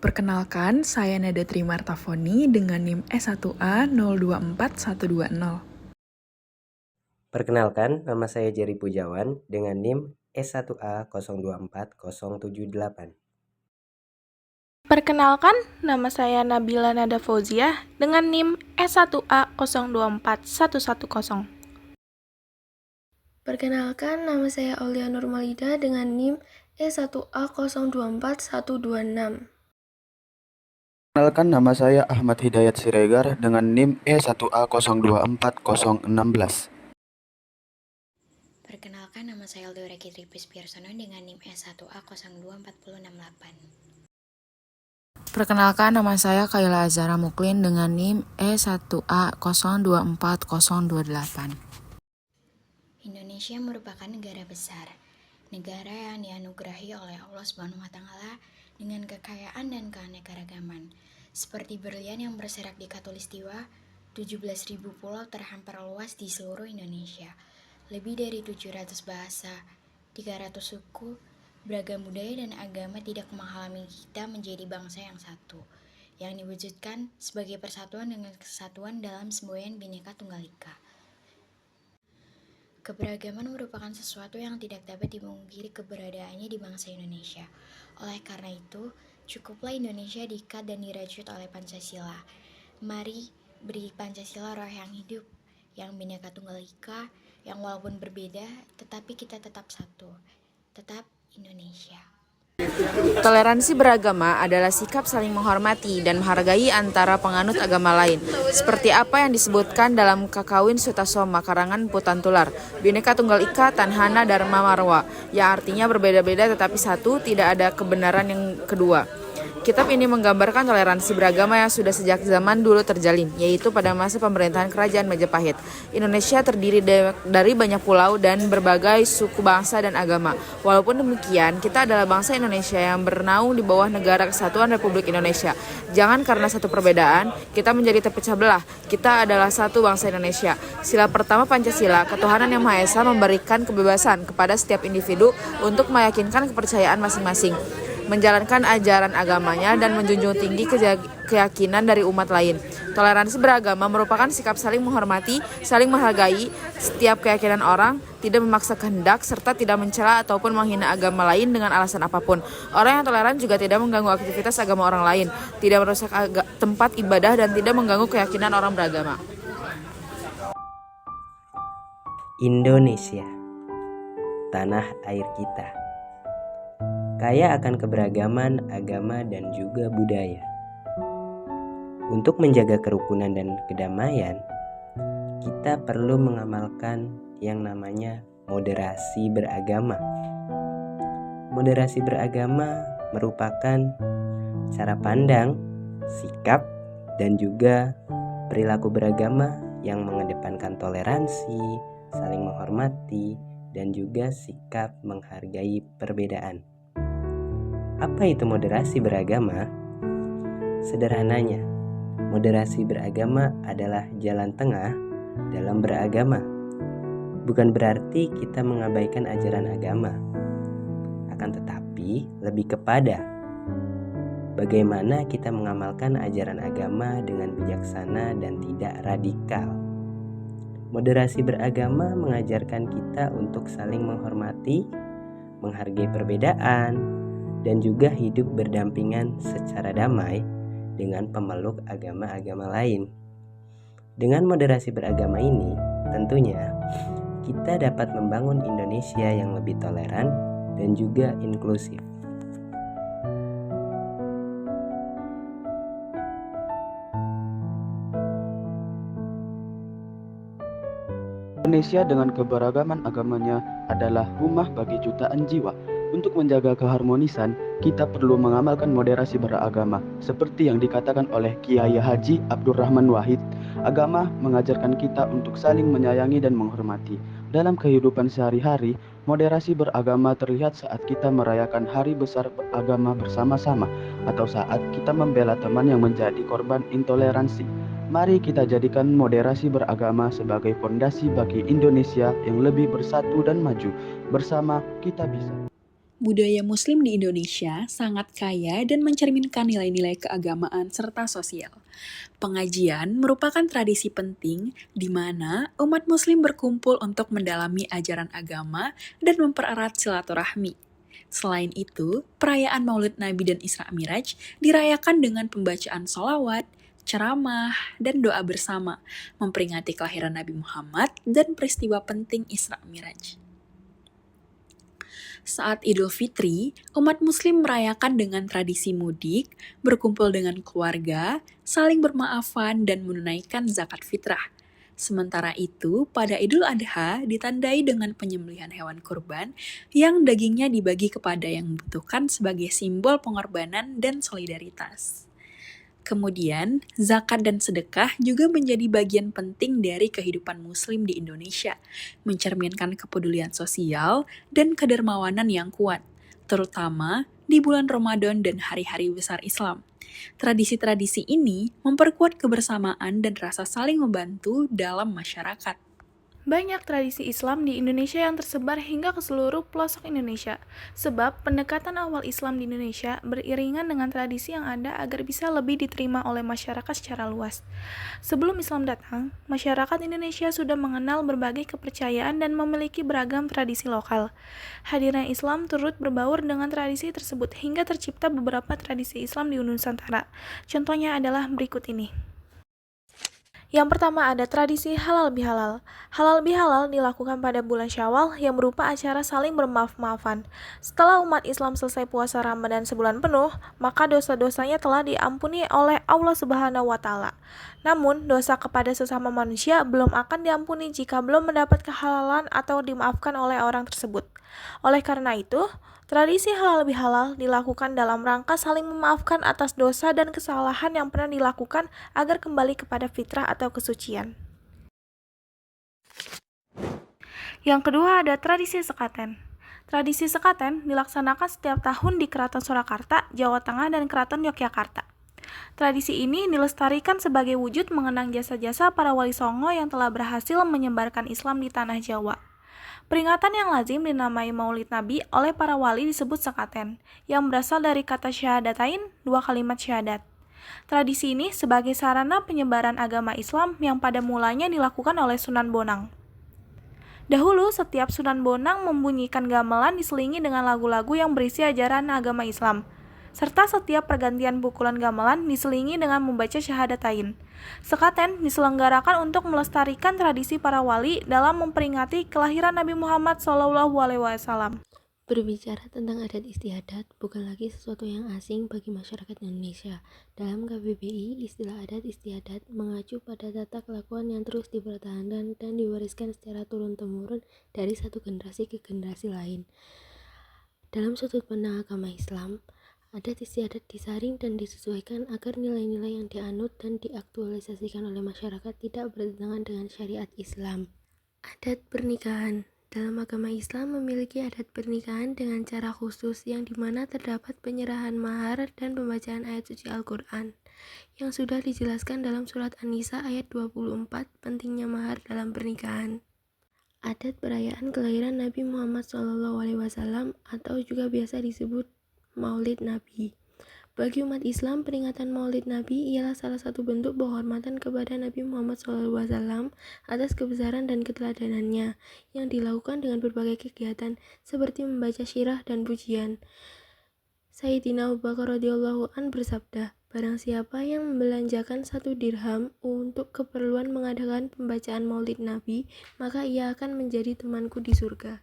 Perkenalkan, saya Nada Trimartafoni dengan NIM S1A 024120. Perkenalkan, nama saya Jerry Pujawan dengan NIM S1A 024078. Perkenalkan, nama saya Nabila Nada Fauziah dengan NIM S1A 024110. Perkenalkan, nama saya Aulia Nurmalida dengan NIM E1A 024126. Perkenalkan, nama saya Ahmad Hidayat Siregar dengan NIM E1A 024016. Perkenalkan, nama saya Eldora Kitripis Piersono dengan NIM S1A 024068. Perkenalkan, nama saya Kayla Azara Muklin dengan NIM E1A 024028. Indonesia merupakan negara besar, negara yang dianugerahi oleh Allah SWT dengan kekayaan dan keanekaragaman. Seperti berlian yang berserak di Khatulistiwa, 17.000 pulau terhampar luas di seluruh Indonesia. Lebih dari 700 bahasa, 300 suku, beragam budaya dan agama tidak menghalangi kita menjadi bangsa yang satu, yang diwujudkan sebagai persatuan dengan kesatuan dalam semboyan Bhinneka Tunggal Ika. Keberagaman merupakan sesuatu yang tidak dapat dipungkiri keberadaannya di bangsa Indonesia. Oleh karena itu, cukuplah Indonesia diikat dan dirajut oleh Pancasila. Mari beri Pancasila roh yang hidup, yang Bhinneka Tunggal Ika, yang walaupun berbeda, tetapi kita tetap satu. Tetap Indonesia. Toleransi beragama adalah sikap saling menghormati dan menghargai antara penganut agama lain, seperti apa yang disebutkan dalam Kakawin Sutasoma karangan Putan Tular, Bhinneka Tunggal Ika Tanhana Dharma Marwa, yang artinya berbeda-beda tetapi satu, tidak ada kebenaran yang kedua. Kitab ini menggambarkan toleransi beragama yang sudah sejak zaman dulu terjalin, yaitu pada masa pemerintahan Kerajaan Majapahit. Indonesia terdiri dari banyak pulau dan berbagai suku bangsa dan agama. Walaupun demikian, kita adalah bangsa Indonesia yang bernaung di bawah Negara Kesatuan Republik Indonesia. Jangan karena satu perbedaan, kita menjadi terpecah belah. Kita adalah satu bangsa Indonesia. Sila pertama Pancasila, ketuhanan yang Maha Esa memberikan kebebasan kepada setiap individu untuk meyakinkan kepercayaan masing-masing, menjalankan ajaran agamanya, dan menjunjung tinggi keyakinan dari umat lain. Toleransi beragama merupakan sikap saling menghormati, saling menghargai setiap keyakinan orang, tidak memaksa kehendak, serta tidak mencela ataupun menghina agama lain dengan alasan apapun. Orang yang toleran juga tidak mengganggu aktivitas agama orang lain, tidak merusak tempat ibadah, dan tidak mengganggu keyakinan orang beragama. Indonesia, tanah air kita, kaya akan keberagaman agama dan juga budaya. Untuk menjaga kerukunan dan kedamaian, kita perlu mengamalkan yang namanya moderasi beragama. Moderasi beragama merupakan cara pandang, sikap, dan juga perilaku beragama yang mengedepankan toleransi, saling menghormati, dan juga sikap menghargai perbedaan. Apa itu moderasi beragama? Sederhananya, moderasi beragama adalah jalan tengah dalam beragama. Bukan berarti kita mengabaikan ajaran agama, akan tetapi lebih kepada bagaimana kita mengamalkan ajaran agama dengan bijaksana dan tidak radikal. Moderasi beragama mengajarkan kita untuk saling menghormati, menghargai perbedaan, dan juga hidup berdampingan secara damai dengan pemeluk agama-agama lain. Dengan moderasi beragama ini, tentunya kita dapat membangun Indonesia yang lebih toleran dan juga inklusif. Indonesia dengan keberagaman agamanya adalah rumah bagi jutaan jiwa. Untuk menjaga keharmonisan, kita perlu mengamalkan moderasi beragama. Seperti yang dikatakan oleh Kiai Haji Abdurrahman Wahid, agama mengajarkan kita untuk saling menyayangi dan menghormati. Dalam kehidupan sehari-hari, moderasi beragama terlihat saat kita merayakan hari besar agama bersama-sama, atau saat kita membela teman yang menjadi korban intoleransi. Mari kita jadikan moderasi beragama sebagai fondasi bagi Indonesia yang lebih bersatu dan maju. Bersama kita bisa. Budaya Muslim di Indonesia sangat kaya dan mencerminkan nilai-nilai keagamaan serta sosial. Pengajian merupakan tradisi penting di mana umat Muslim berkumpul untuk mendalami ajaran agama dan mempererat silaturahmi. Selain itu, perayaan Maulid Nabi dan Isra Miraj dirayakan dengan pembacaan sholawat, ceramah, dan doa bersama, memperingati kelahiran Nabi Muhammad dan peristiwa penting Isra Miraj. Saat Idul Fitri, umat Muslim merayakan dengan tradisi mudik, berkumpul dengan keluarga, saling bermaafan, dan menunaikan zakat fitrah. Sementara itu, pada Idul Adha ditandai dengan penyembelihan hewan kurban yang dagingnya dibagi kepada yang membutuhkan sebagai simbol pengorbanan dan solidaritas. Kemudian, zakat dan sedekah juga menjadi bagian penting dari kehidupan Muslim di Indonesia, mencerminkan kepedulian sosial dan kedermawanan yang kuat, terutama di bulan Ramadan dan hari-hari besar Islam. Tradisi-tradisi ini memperkuat kebersamaan dan rasa saling membantu dalam masyarakat. Banyak tradisi Islam di Indonesia yang tersebar hingga ke seluruh pelosok Indonesia, sebab pendekatan awal Islam di Indonesia beriringan dengan tradisi yang ada agar bisa lebih diterima oleh masyarakat secara luas. Sebelum Islam datang, masyarakat Indonesia sudah mengenal berbagai kepercayaan dan memiliki beragam tradisi lokal. Hadirnya Islam turut berbaur dengan tradisi tersebut hingga tercipta beberapa tradisi Islam di Nusantara. Contohnya adalah berikut ini. Yang pertama ada tradisi halal bihalal. Halal bihalal dilakukan pada bulan Syawal yang berupa acara saling bermaaf-maafan. Setelah umat Islam selesai puasa Ramadan sebulan penuh, maka dosa-dosanya telah diampuni oleh Allah Subhanahu wa Ta'ala. Namun, dosa kepada sesama manusia belum akan diampuni jika belum mendapat kehalalan atau dimaafkan oleh orang tersebut. Oleh karena itu, tradisi halal bihalal dilakukan dalam rangka saling memaafkan atas dosa dan kesalahan yang pernah dilakukan agar kembali kepada fitrah atau kesucian. Yang kedua ada tradisi sekaten. Tradisi sekaten dilaksanakan setiap tahun di Keraton Surakarta, Jawa Tengah, dan Keraton Yogyakarta. Tradisi ini dilestarikan sebagai wujud mengenang jasa-jasa para wali songo yang telah berhasil menyebarkan Islam di tanah Jawa. Peringatan yang lazim dinamai Maulid Nabi oleh para wali disebut sekaten, yang berasal dari kata syahadatain, 2 kalimat syahadat. Tradisi ini sebagai sarana penyebaran agama Islam yang pada mulanya dilakukan oleh Sunan Bonang. Dahulu, setiap Sunan Bonang membunyikan gamelan diselingi dengan lagu-lagu yang berisi ajaran agama Islam, serta setiap pergantian pukulan gamelan diselingi dengan membaca syahadatain. Sekaten diselenggarakan untuk melestarikan tradisi para wali dalam memperingati kelahiran Nabi Muhammad SAW. Berbicara tentang adat istiadat bukan lagi sesuatu yang asing bagi masyarakat Indonesia. Dalam KBBI, istilah adat istiadat mengacu pada tata kelakuan yang terus dipertahankan dan diwariskan secara turun-temurun dari satu generasi ke generasi lain. Dalam sudut pandang agama Islam, adat istiadat disaring dan disesuaikan agar nilai-nilai yang dianut dan diaktualisasikan oleh masyarakat tidak bertentangan dengan syariat Islam. Adat pernikahan. Dalam agama Islam memiliki adat pernikahan dengan cara khusus yang dimana terdapat penyerahan mahar dan pembacaan ayat suci Al-Quran yang sudah dijelaskan dalam surat An-Nisa ayat 24 pentingnya mahar dalam pernikahan. Adat perayaan kelahiran Nabi Muhammad SAW atau juga biasa disebut Maulid Nabi. Bagi umat Islam, peringatan Maulid Nabi ialah salah satu bentuk penghormatan kepada Nabi Muhammad SAW atas kebesaran dan keteladanannya yang dilakukan dengan berbagai kegiatan seperti membaca syirah dan pujian. Sayyidina Abu Bakar radhiyallahu an bersabda, barang siapa yang membelanjakan 1 dirham untuk keperluan mengadakan pembacaan Maulid Nabi, maka ia akan menjadi temanku di surga.